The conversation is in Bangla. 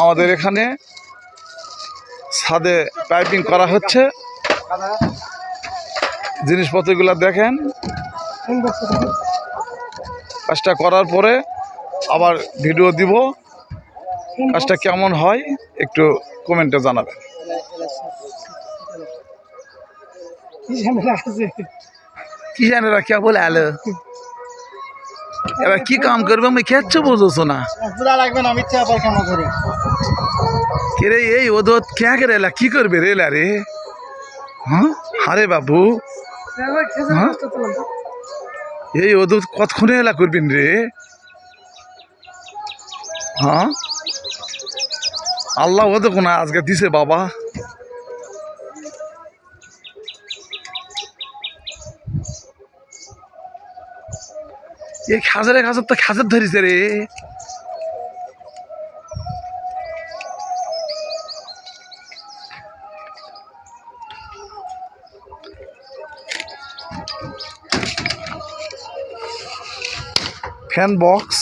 আমাদের এখানে ছাদে পাইপিং করা হচ্ছে। জিনিসপত্রগুলো দেখেন। কাজটা করার পরে আবার ভিডিও দিব। কাজটা কেমন হয় একটু কমেন্টে জানাবেন। কি জানে এরা কে বলে আলো, এরা কি কাম করবে আমি খেয়েছো বুঝছো না রে। এই ওদের কে কে রেলা কি করবে রেলা রে? হ্যাঁ আরে বাবু, এই ওদের কতক্ষণে এলা করবেন রে? হ্যাঁ আল্লাহ ওদের কোন আজকে দিছে বাবা। এই খাজারে খাজার তো খাজার ধরিছে রে। Fan box